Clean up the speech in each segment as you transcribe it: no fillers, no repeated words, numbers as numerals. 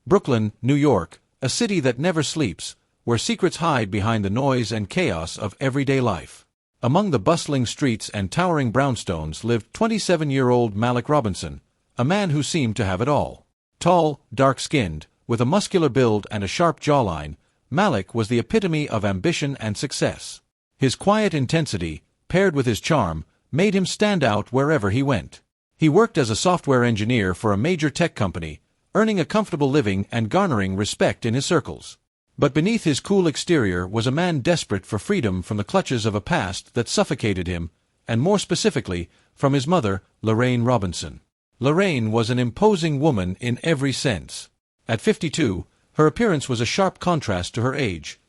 Brooklyn, New York, a city that never sleeps, where secrets hide behind the noise and chaos of everyday life. Among the bustling streets and towering brownstones lived 27-year-old Malik Robinson, a man who seemed to have it all. Tall, dark-skinned, with a muscular build and a sharp jawline, Malik was the epitome of ambition and success. His quiet intensity, paired with his charm, made him stand out wherever he went. He worked as a software engineer for a major tech company, earning a comfortable living and garnering respect in his circles. But beneath his cool exterior was a man desperate for freedom from the clutches of a past that suffocated him, and more specifically, from his mother, Lorraine Robinson. Lorraine was an imposing woman in every sense. At 52, her appearance was a sharp contrast to her age.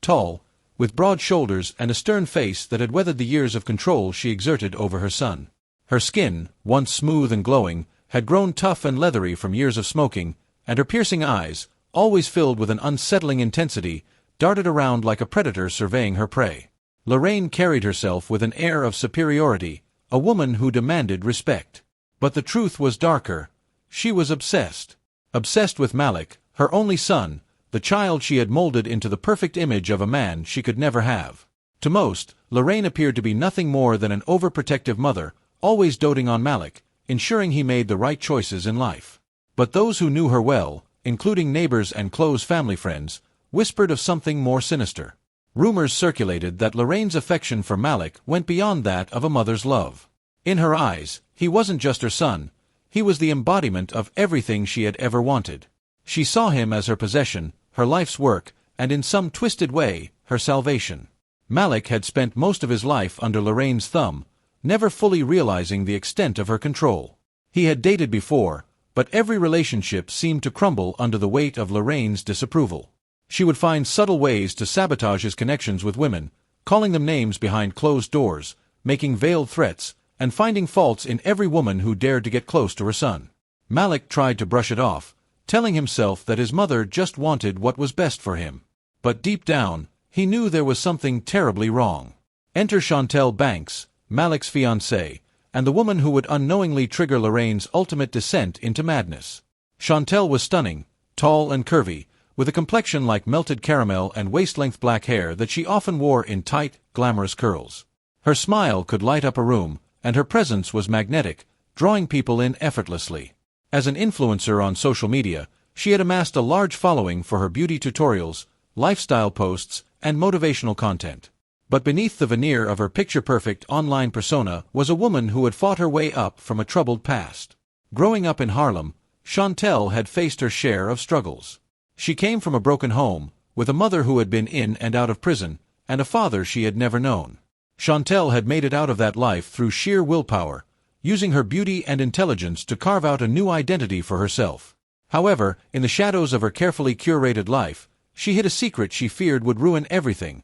Tall, with broad shoulders and a stern face that had weathered the years of control she exerted over her son. Her skin, once smooth and glowing, had grown tough and leathery from years of smoking, and her piercing eyes, always filled with an unsettling intensity, darted around like a predator surveying her prey. Lorraine carried herself with an air of superiority, a woman who demanded respect. But the truth was darker. She was obsessed. Obsessed with Malik, her only son, the child she had molded into the perfect image of a man she could never have. To most, Lorraine appeared to be nothing more than an overprotective mother, always doting on Malik, ensuring he made the right choices in life. But those who knew her well, including neighbors and close family friends, whispered of something more sinister. Rumors circulated that Lorraine's affection for Malik went beyond that of a mother's love. In her eyes, he wasn't just her son, he was the embodiment of everything she had ever wanted. She saw him as her possession, her life's work, and in some twisted way, her salvation. Malik had spent most of his life under Lorraine's thumb, never fully realizing the extent of her control. He had dated before, but every relationship seemed to crumble under the weight of Lorraine's disapproval. She would find subtle ways to sabotage his connections with women, calling them names behind closed doors, making veiled threats, and finding faults in every woman who dared to get close to her son. Malik tried to brush it off, telling himself that his mother just wanted what was best for him. But deep down, he knew there was something terribly wrong. Enter Shantel Banks, Malik's fiancée, and the woman who would unknowingly trigger Lorraine's ultimate descent into madness. Shantel was stunning, tall and curvy, with a complexion like melted caramel and waist-length black hair that she often wore in tight, glamorous curls. Her smile could light up a room, and her presence was magnetic, drawing people in effortlessly. As an influencer on social media, she had amassed a large following for her beauty tutorials, lifestyle posts, and motivational content. But beneath the veneer of her picture-perfect online persona was a woman who had fought her way up from a troubled past. Growing up in Harlem, Shantel had faced her share of struggles. She came from a broken home, with a mother who had been in and out of prison, and a father she had never known. Shantel had made it out of that life through sheer willpower, using her beauty and intelligence to carve out a new identity for herself. However, in the shadows of her carefully curated life, she hid a secret she feared would ruin everything: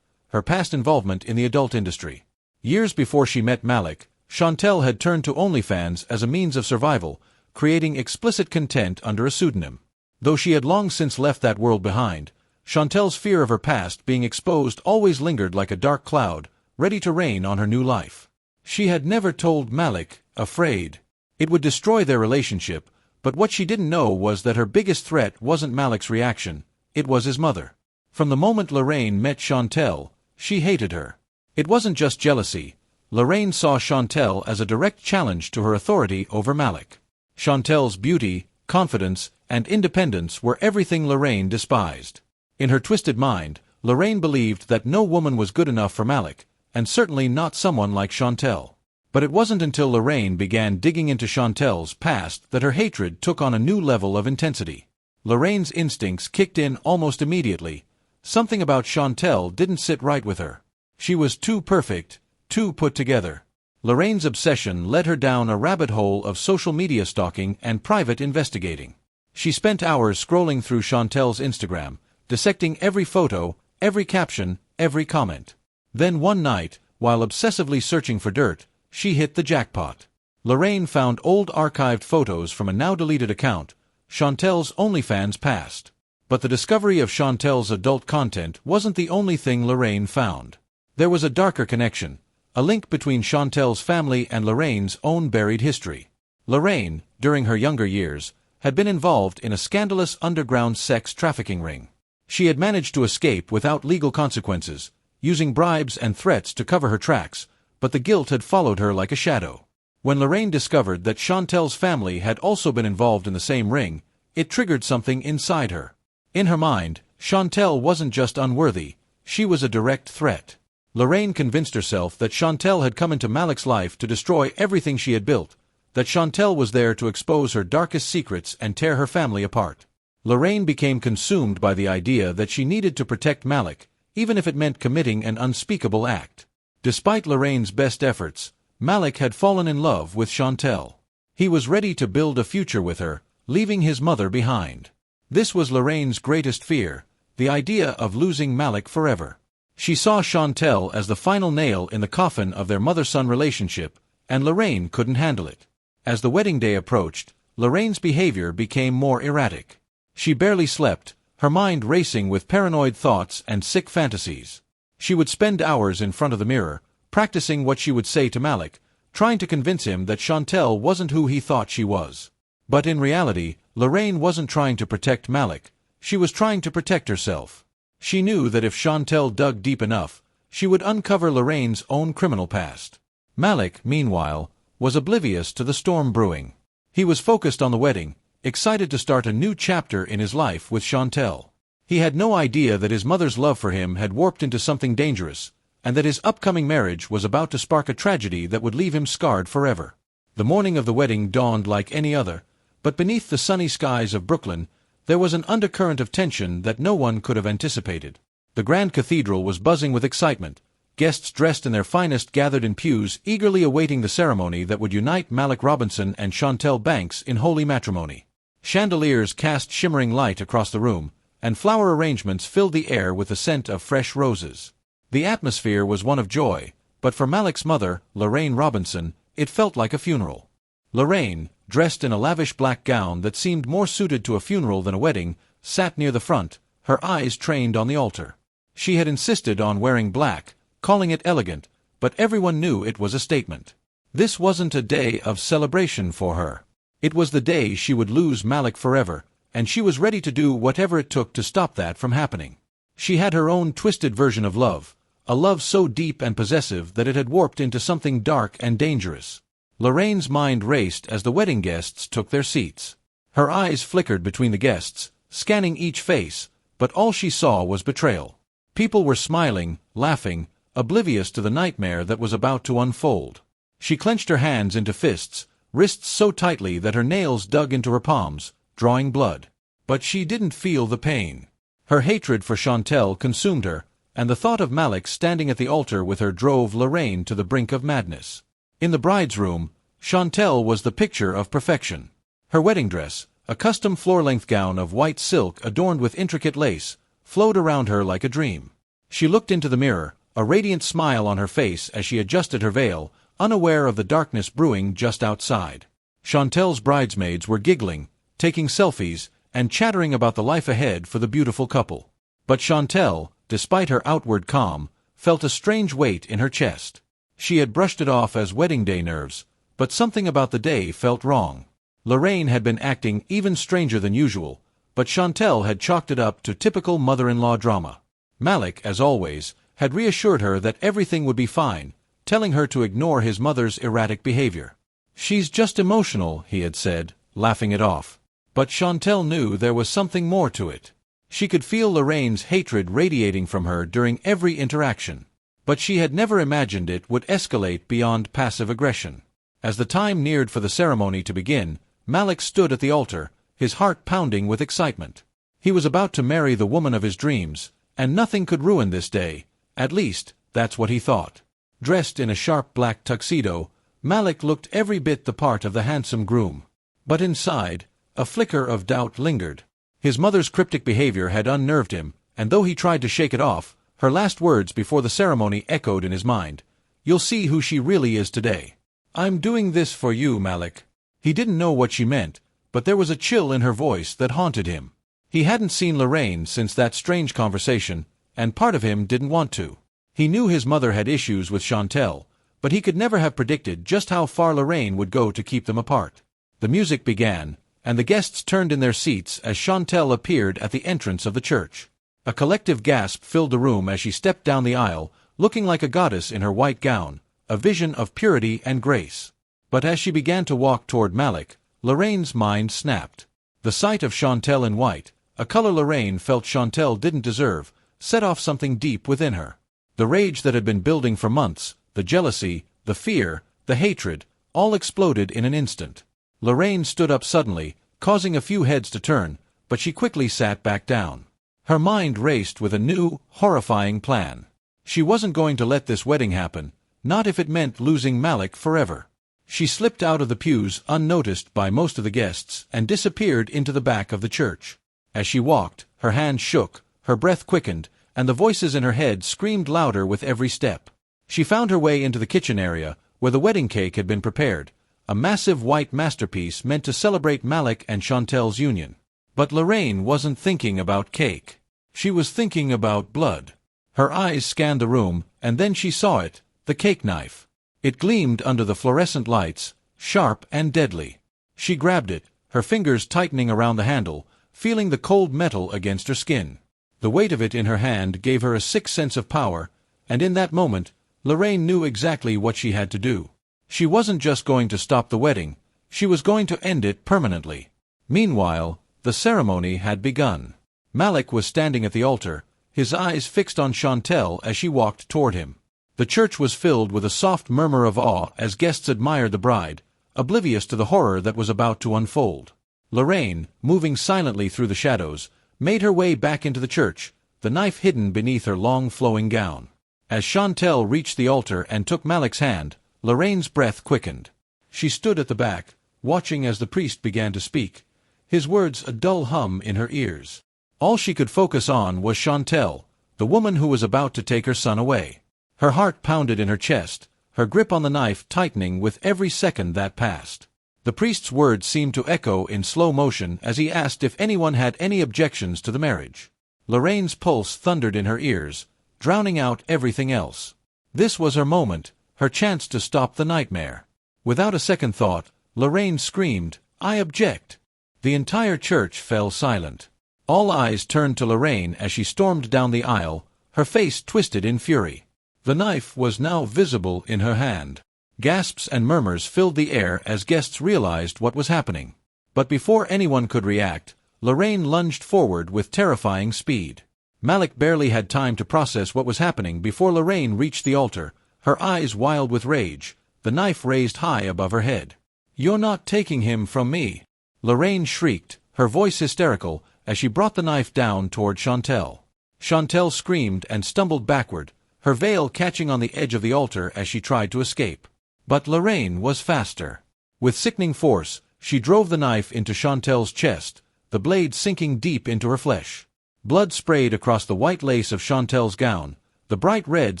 her past involvement in the adult industry. Years before she met Malik, Shantel had turned to OnlyFans as a means of survival, creating explicit content under a pseudonym. Though she had long since left that world behind, Shantel's fear of her past being exposed always lingered like a dark cloud, ready to rain on her new life. She had never told Malik, afraid it would destroy their relationship, but what she didn't know was that her biggest threat wasn't Malik's reaction, it was his mother. From the moment Lorraine met Shantel, she hated her. It wasn't just jealousy. Lorraine saw Shantel as a direct challenge to her authority over Malik. Shantel's beauty, confidence, and independence were everything Lorraine despised. In her twisted mind, Lorraine believed that no woman was good enough for Malik, and certainly not someone like Shantel. But it wasn't until Lorraine began digging into Shantel's past that her hatred took on a new level of intensity. Lorraine's instincts kicked in almost immediately. Something about Shantel didn't sit right with her. She was too perfect, too put together. Lorraine's obsession led her down a rabbit hole of social media stalking and private investigating. She spent hours scrolling through Shantel's Instagram, dissecting every photo, every caption, every comment. Then one night, while obsessively searching for dirt, she hit the jackpot. Lorraine found old archived photos from a now-deleted account, Shantel's OnlyFans past. But the discovery of Shantel's adult content wasn't the only thing Lorraine found. There was a darker connection, a link between Shantel's family and Lorraine's own buried history. Lorraine, during her younger years, had been involved in a scandalous underground sex trafficking ring. She had managed to escape without legal consequences, using bribes and threats to cover her tracks, but the guilt had followed her like a shadow. When Lorraine discovered that Shantel's family had also been involved in the same ring, it triggered something inside her. In her mind, Shantel wasn't just unworthy, she was a direct threat. Lorraine convinced herself that Shantel had come into Malik's life to destroy everything she had built, that Shantel was there to expose her darkest secrets and tear her family apart. Lorraine became consumed by the idea that she needed to protect Malik, even if it meant committing an unspeakable act. Despite Lorraine's best efforts, Malik had fallen in love with Shantel. He was ready to build a future with her, leaving his mother behind. This was Lorraine's greatest fear, the idea of losing Malik forever. She saw Shantel as the final nail in the coffin of their mother-son relationship, and Lorraine couldn't handle it. As the wedding day approached, Lorraine's behavior became more erratic. She barely slept, her mind racing with paranoid thoughts and sick fantasies. She would spend hours in front of the mirror, practicing what she would say to Malik, trying to convince him that Shantel wasn't who he thought she was. But in reality, Lorraine wasn't trying to protect Malik, she was trying to protect herself. She knew that if Shantel dug deep enough, she would uncover Lorraine's own criminal past. Malik, meanwhile, was oblivious to the storm brewing. He was focused on the wedding, excited to start a new chapter in his life with Shantel. He had no idea that his mother's love for him had warped into something dangerous, and that his upcoming marriage was about to spark a tragedy that would leave him scarred forever. The morning of the wedding dawned like any other, but beneath the sunny skies of Brooklyn, there was an undercurrent of tension that no one could have anticipated. The Grand Cathedral was buzzing with excitement. Guests dressed in their finest gathered in pews, eagerly awaiting the ceremony that would unite Malik Robinson and Shantel Banks in holy matrimony. Chandeliers cast shimmering light across the room, and flower arrangements filled the air with the scent of fresh roses. The atmosphere was one of joy, but for Malik's mother, Lorraine Robinson, it felt like a funeral. Lorraine, dressed in a lavish black gown that seemed more suited to a funeral than a wedding, sat near the front, her eyes trained on the altar. She had insisted on wearing black, calling it elegant, but everyone knew it was a statement. This wasn't a day of celebration for her. It was the day she would lose Malik forever, and she was ready to do whatever it took to stop that from happening. She had her own twisted version of love, a love so deep and possessive that it had warped into something dark and dangerous. Lorraine's mind raced as the wedding guests took their seats. Her eyes flickered between the guests, scanning each face, but all she saw was betrayal. People were smiling, laughing, oblivious to the nightmare that was about to unfold. She clenched her hands into fists, wrists so tightly that her nails dug into her palms, drawing blood. But she didn't feel the pain. Her hatred for Shantel consumed her, and the thought of Malik standing at the altar with her drove Lorraine to the brink of madness. In the bride's room, Shantel was the picture of perfection. Her wedding dress, a custom floor-length gown of white silk adorned with intricate lace, flowed around her like a dream. She looked into the mirror, a radiant smile on her face as she adjusted her veil, unaware of the darkness brewing just outside. Shantel's bridesmaids were giggling, taking selfies, and chattering about the life ahead for the beautiful couple. But Shantel, despite her outward calm, felt a strange weight in her chest. She had brushed it off as wedding day nerves, but something about the day felt wrong. Lorraine had been acting even stranger than usual, but Shantel had chalked it up to typical mother-in-law drama. Malik, as always, had reassured her that everything would be fine, telling her to ignore his mother's erratic behavior. "She's just emotional," he had said, laughing it off. But Shantel knew there was something more to it. She could feel Lorraine's hatred radiating from her during every interaction. But she had never imagined it would escalate beyond passive aggression. As the time neared for the ceremony to begin, Malik stood at the altar, his heart pounding with excitement. He was about to marry the woman of his dreams, and nothing could ruin this day, at least, that's what he thought. Dressed in a sharp black tuxedo, Malik looked every bit the part of the handsome groom. But inside, a flicker of doubt lingered. His mother's cryptic behavior had unnerved him, and though he tried to shake it off, her last words before the ceremony echoed in his mind. "You'll see who she really is today. I'm doing this for you, Malik." He didn't know what she meant, but there was a chill in her voice that haunted him. He hadn't seen Lorraine since that strange conversation, and part of him didn't want to. He knew his mother had issues with Shantel, but he could never have predicted just how far Lorraine would go to keep them apart. The music began, and the guests turned in their seats as Shantel appeared at the entrance of the church. A collective gasp filled the room as she stepped down the aisle, looking like a goddess in her white gown, a vision of purity and grace. But as she began to walk toward Malik, Lorraine's mind snapped. The sight of Shantel in white, a color Lorraine felt Shantel didn't deserve, set off something deep within her. The rage that had been building for months, the jealousy, the fear, the hatred, all exploded in an instant. Lorraine stood up suddenly, causing a few heads to turn, but she quickly sat back down. Her mind raced with a new, horrifying plan. She wasn't going to let this wedding happen, not if it meant losing Malik forever. She slipped out of the pews unnoticed by most of the guests and disappeared into the back of the church. As she walked, her hands shook, her breath quickened, and the voices in her head screamed louder with every step. She found her way into the kitchen area, where the wedding cake had been prepared, a massive white masterpiece meant to celebrate Malik and Shantel's union. But Lorraine wasn't thinking about cake. She was thinking about blood. Her eyes scanned the room, and then she saw it, the cake knife. It gleamed under the fluorescent lights, sharp and deadly. She grabbed it, her fingers tightening around the handle, feeling the cold metal against her skin. The weight of it in her hand gave her a sick sense of power, and in that moment, Lorraine knew exactly what she had to do. She wasn't just going to stop the wedding, she was going to end it permanently. Meanwhile, the ceremony had begun. Malik was standing at the altar, his eyes fixed on Shantel as she walked toward him. The church was filled with a soft murmur of awe as guests admired the bride, oblivious to the horror that was about to unfold. Lorraine, moving silently through the shadows, made her way back into the church, the knife hidden beneath her long flowing gown. As Shantel reached the altar and took Malik's hand, Lorraine's breath quickened. She stood at the back, watching as the priest began to speak, his words a dull hum in her ears. All she could focus on was Shantel, the woman who was about to take her son away. Her heart pounded in her chest, her grip on the knife tightening with every second that passed. The priest's words seemed to echo in slow motion as he asked if anyone had any objections to the marriage. Lorraine's pulse thundered in her ears, drowning out everything else. This was her moment, her chance to stop the nightmare. Without a second thought, Lorraine screamed, "I object!" The entire church fell silent. All eyes turned to Lorraine as she stormed down the aisle, her face twisted in fury. The knife was now visible in her hand. Gasps and murmurs filled the air as guests realized what was happening. But before anyone could react, Lorraine lunged forward with terrifying speed. Malik barely had time to process what was happening before Lorraine reached the altar, her eyes wild with rage, the knife raised high above her head. "You're not taking him from me!" Lorraine shrieked, her voice hysterical, as she brought the knife down toward Shantel. Shantel screamed and stumbled backward, her veil catching on the edge of the altar as she tried to escape. But Lorraine was faster. With sickening force, she drove the knife into Shantel's chest, the blade sinking deep into her flesh. Blood sprayed across the white lace of Shantel's gown, the bright red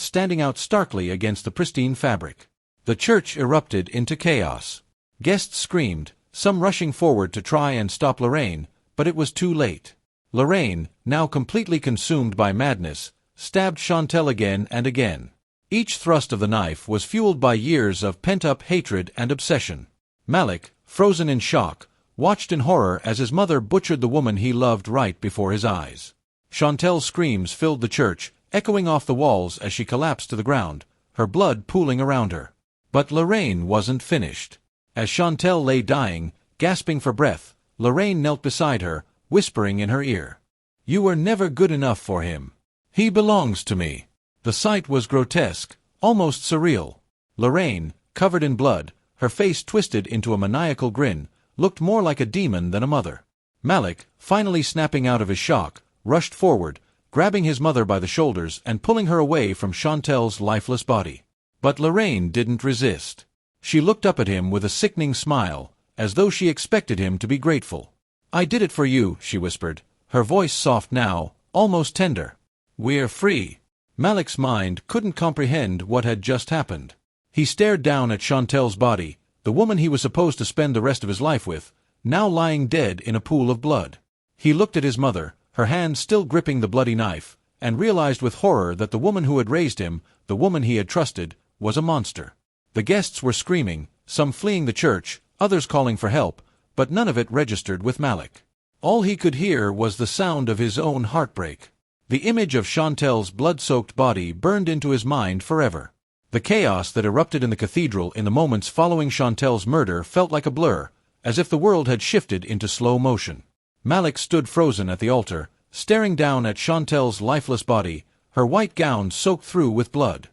standing out starkly against the pristine fabric. The church erupted into chaos. Guests screamed, some rushing forward to try and stop Lorraine, but it was too late. Lorraine, now completely consumed by madness, stabbed Shantel again and again. Each thrust of the knife was fueled by years of pent-up hatred and obsession. Malik, frozen in shock, watched in horror as his mother butchered the woman he loved right before his eyes. Shantel's screams filled the church, echoing off the walls as she collapsed to the ground, her blood pooling around her. But Lorraine wasn't finished. As Shantel lay dying, gasping for breath, Lorraine knelt beside her, whispering in her ear, "You were never good enough for him. He belongs to me." The sight was grotesque, almost surreal. Lorraine, covered in blood, her face twisted into a maniacal grin, looked more like a demon than a mother. Malik, finally snapping out of his shock, rushed forward, grabbing his mother by the shoulders and pulling her away from Shantel's lifeless body. But Lorraine didn't resist. She looked up at him with a sickening smile, as though she expected him to be grateful. "I did it for you," she whispered, her voice soft now, almost tender. "We're free." Malik's mind couldn't comprehend what had just happened. He stared down at Shantel's body, the woman he was supposed to spend the rest of his life with, now lying dead in a pool of blood. He looked at his mother, her hand still gripping the bloody knife, and realized with horror that the woman who had raised him, the woman he had trusted, was a monster. The guests were screaming, some fleeing the church, others calling for help, but none of it registered with Malik. All he could hear was the sound of his own heartbreak. The image of Shantel's blood-soaked body burned into his mind forever. The chaos that erupted in the cathedral in the moments following Shantel's murder felt like a blur, as if the world had shifted into slow motion. Malik stood frozen at the altar, staring down at Shantel's lifeless body, her white gown soaked through with blood.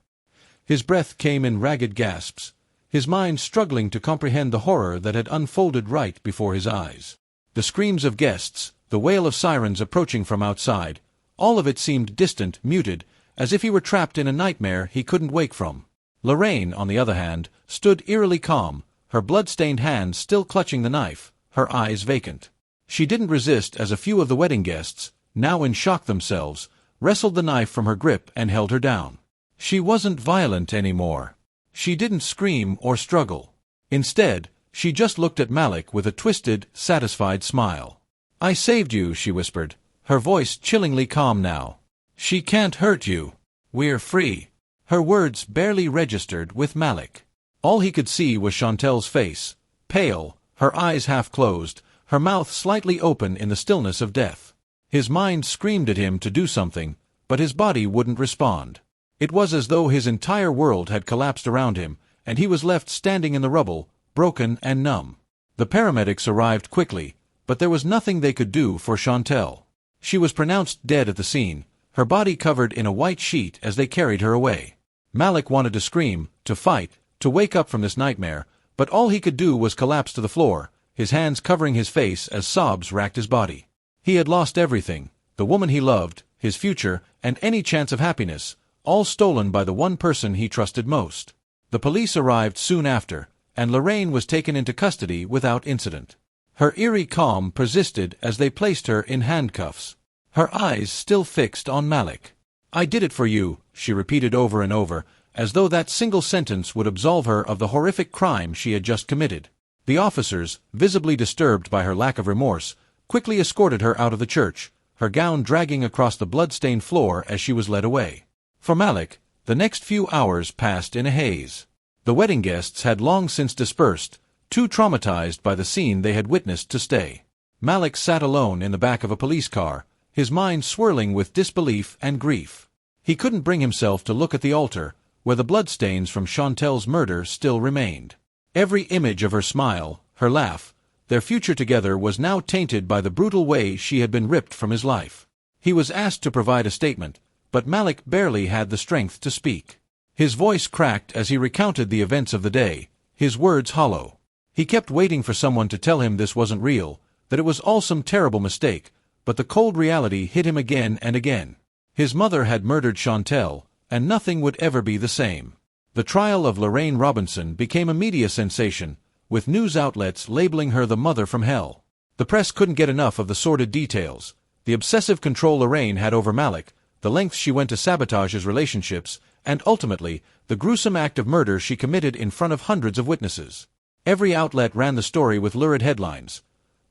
His breath came in ragged gasps, his mind struggling to comprehend the horror that had unfolded right before his eyes. The screams of guests, the wail of sirens approaching from outside, all of it seemed distant, muted, as if he were trapped in a nightmare he couldn't wake from. Lorraine, on the other hand, stood eerily calm, her blood-stained hands still clutching the knife, her eyes vacant. She didn't resist as a few of the wedding guests, now in shock themselves, wrestled the knife from her grip and held her down. She wasn't violent anymore. She didn't scream or struggle. Instead, she just looked at Malik with a twisted, satisfied smile. "I saved you," she whispered, her voice chillingly calm now. "She can't hurt you. We're free." Her words barely registered with Malik. All he could see was Shantel's face, pale, her eyes half closed, her mouth slightly open in the stillness of death. His mind screamed at him to do something, but his body wouldn't respond. It was as though his entire world had collapsed around him, and he was left standing in the rubble, broken and numb. The paramedics arrived quickly, but there was nothing they could do for Shantel. She was pronounced dead at the scene, her body covered in a white sheet as they carried her away. Malik wanted to scream, to fight, to wake up from this nightmare, but all he could do was collapse to the floor, his hands covering his face as sobs racked his body. He had lost everything, the woman he loved, his future, and any chance of happiness, all stolen by the one person he trusted most. The police arrived soon after, and Lorraine was taken into custody without incident. Her eerie calm persisted as they placed her in handcuffs, her eyes still fixed on Malik. "I did it for you," she repeated over and over, as though that single sentence would absolve her of the horrific crime she had just committed. The officers, visibly disturbed by her lack of remorse, quickly escorted her out of the church, her gown dragging across the blood-stained floor as she was led away. For Malik, the next few hours passed in a haze. The wedding guests had long since dispersed, too traumatized by the scene they had witnessed to stay. Malik sat alone in the back of a police car, his mind swirling with disbelief and grief. He couldn't bring himself to look at the altar, where the bloodstains from Shantel's murder still remained. Every image of her smile, her laugh, their future together was now tainted by the brutal way she had been ripped from his life. He was asked to provide a statement, but Malik barely had the strength to speak. His voice cracked as he recounted the events of the day, his words hollow. He kept waiting for someone to tell him this wasn't real, that it was all some terrible mistake, but the cold reality hit him again and again. His mother had murdered Shantel, and nothing would ever be the same. The trial of Lorraine Robinson became a media sensation, with news outlets labeling her the mother from hell. The press couldn't get enough of the sordid details, the obsessive control Lorraine had over Malik, the lengths she went to sabotage his relationships, and ultimately, the gruesome act of murder she committed in front of hundreds of witnesses. Every outlet ran the story with lurid headlines.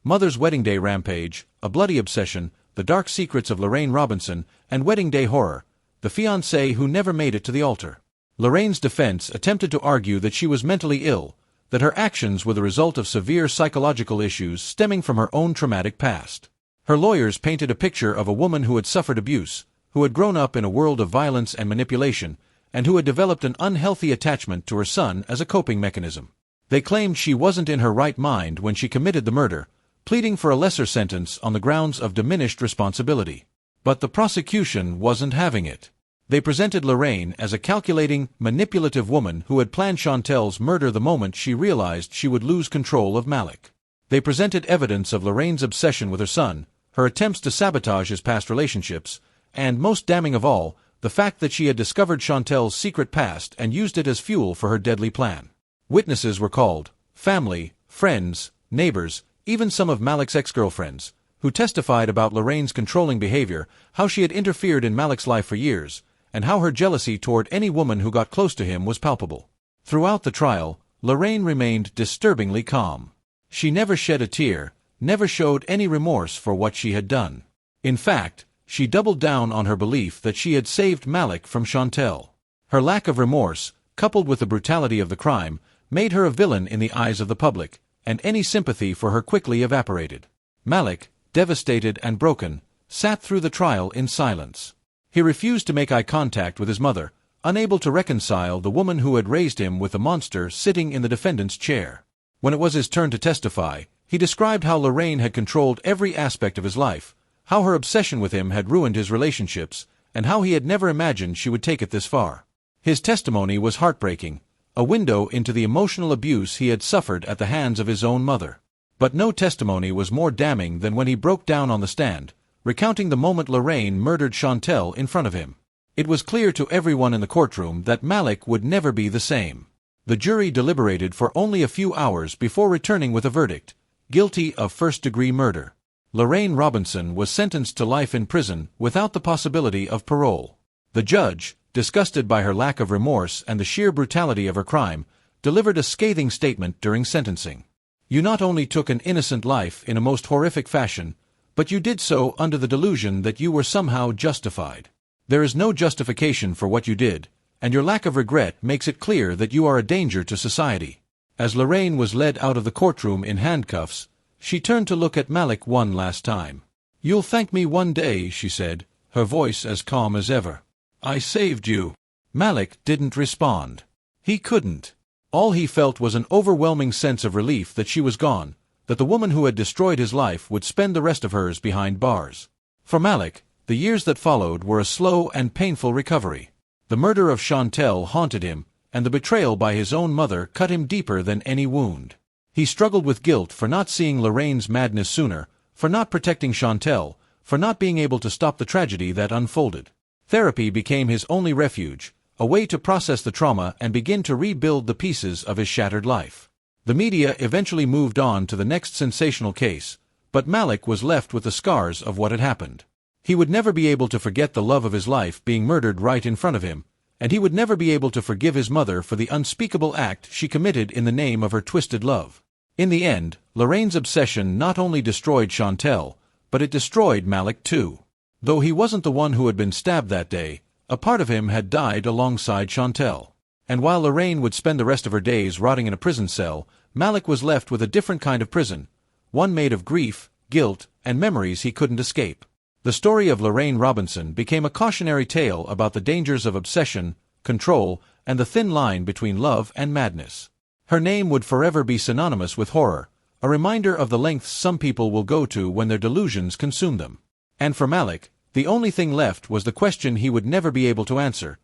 Mother's wedding day rampage, a bloody obsession, the dark secrets of Lorraine Robinson, and wedding day horror, the fiancée who never made it to the altar. Lorraine's defense attempted to argue that she was mentally ill, that her actions were the result of severe psychological issues stemming from her own traumatic past. Her lawyers painted a picture of a woman who had suffered abuse, who had grown up in a world of violence and manipulation, and who had developed an unhealthy attachment to her son as a coping mechanism. They claimed she wasn't in her right mind when she committed the murder, pleading for a lesser sentence on the grounds of diminished responsibility. But the prosecution wasn't having it. They presented Lorraine as a calculating, manipulative woman who had planned Shantel's murder the moment she realized she would lose control of Malik. They presented evidence of Lorraine's obsession with her son, her attempts to sabotage his past relationships, and, most damning of all, the fact that she had discovered Shantel's secret past and used it as fuel for her deadly plan. Witnesses were called, family, friends, neighbors, even some of Malik's ex-girlfriends, who testified about Lorraine's controlling behavior, how she had interfered in Malik's life for years, and how her jealousy toward any woman who got close to him was palpable. Throughout the trial, Lorraine remained disturbingly calm. She never shed a tear, never showed any remorse for what she had done. In fact, she doubled down on her belief that she had saved Malik from Shantel. Her lack of remorse, coupled with the brutality of the crime, made her a villain in the eyes of the public, and any sympathy for her quickly evaporated. Malik, devastated and broken, sat through the trial in silence. He refused to make eye contact with his mother, unable to reconcile the woman who had raised him with the monster sitting in the defendant's chair. When it was his turn to testify, he described how Lorraine had controlled every aspect of his life, how her obsession with him had ruined his relationships, and how he had never imagined she would take it this far. His testimony was heartbreaking, a window into the emotional abuse he had suffered at the hands of his own mother. But no testimony was more damning than when he broke down on the stand, recounting the moment Lorraine murdered Shantel in front of him. It was clear to everyone in the courtroom that Malik would never be the same. The jury deliberated for only a few hours before returning with a verdict: guilty of first-degree murder. Lorraine Robinson was sentenced to life in prison without the possibility of parole. The judge, disgusted by her lack of remorse and the sheer brutality of her crime, delivered a scathing statement during sentencing. "You not only took an innocent life in a most horrific fashion, but you did so under the delusion that you were somehow justified. There is no justification for what you did, and your lack of regret makes it clear that you are a danger to society." As Lorraine was led out of the courtroom in handcuffs, she turned to look at Malik one last time. "You'll thank me one day," she said, her voice as calm as ever. "I saved you." Malik didn't respond. He couldn't. All he felt was an overwhelming sense of relief that she was gone, that the woman who had destroyed his life would spend the rest of hers behind bars. For Malik, the years that followed were a slow and painful recovery. The murder of Shantel haunted him, and the betrayal by his own mother cut him deeper than any wound. He struggled with guilt for not seeing Lorraine's madness sooner, for not protecting Shantel, for not being able to stop the tragedy that unfolded. Therapy became his only refuge, a way to process the trauma and begin to rebuild the pieces of his shattered life. The media eventually moved on to the next sensational case, but Malik was left with the scars of what had happened. He would never be able to forget the love of his life being murdered right in front of him, and he would never be able to forgive his mother for the unspeakable act she committed in the name of her twisted love. In the end, Lorraine's obsession not only destroyed Shantel, but it destroyed Malik too. Though he wasn't the one who had been stabbed that day, a part of him had died alongside Shantel. And while Lorraine would spend the rest of her days rotting in a prison cell, Malik was left with a different kind of prison, one made of grief, guilt, and memories he couldn't escape. The story of Lorraine Robinson became a cautionary tale about the dangers of obsession, control, and the thin line between love and madness. Her name would forever be synonymous with horror, a reminder of the lengths some people will go to when their delusions consume them. And for Malik, the only thing left was the question he would never be able to answer: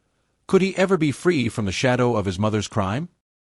could he ever be free from the shadow of his mother's crime?